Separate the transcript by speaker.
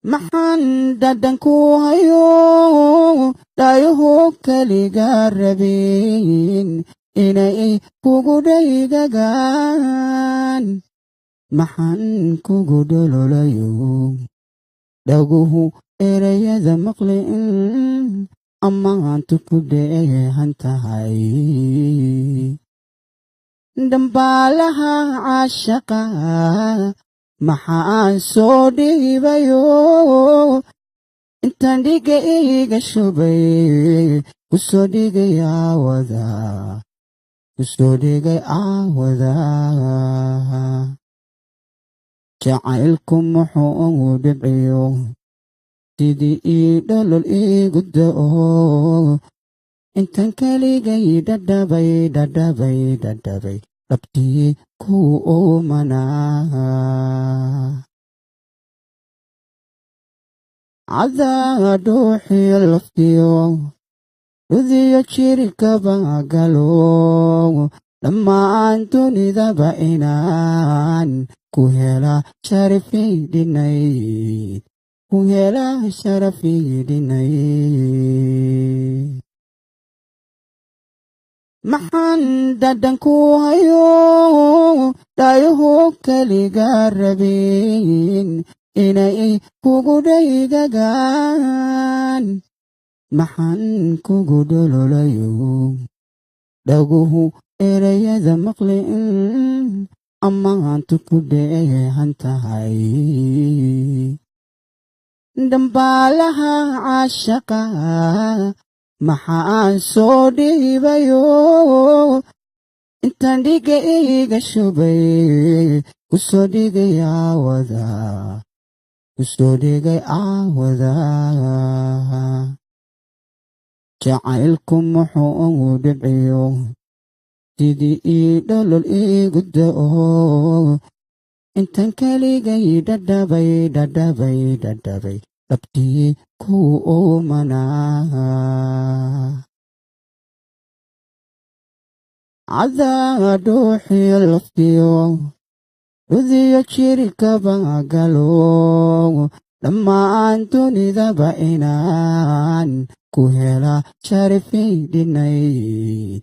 Speaker 1: maxaan dhadhan ku hayo dhaayuhu keliga rabin inay kugu dhaygagaan maxaan kugu dhololayo dhaguhu erayada maqliin ammaantu ku dheehan tahay dambaalaha caashaqa maxaan soo dhiibayo intaan dhiga iga shubay kusoo dhigay aawada jacaylku muxuu dhibciyo sidii ii dholol igu da'o intaan keligay dhadhabay dhabtii ku oomanaa cadaa dhuuxiyo laftiyo udiyo jirkaba galo dhammaan dunidaba inaan ku hela sharafidhinayd maxaan dhadhan ku hayo dhaayuhu keliga rabin inay kugu dhaygagaan maxaan kugu dhololayo dhaguhu erayada maqliin ammaantu ku dheehan tahay dambaalaha caashaqa maxaan soo dhiibayo intaan dhiga iga shubay kusoo dhigay aawada jacaylku muxuu dhibciyo sidii ii dholol igu da'o intaan keligay dhadhabay dhabtii ku oomanaa cadaa dhuuxiyo laftiyo udiyo jirkaba galo dhammaan dunidaba inaan ku hela sharafidhinayd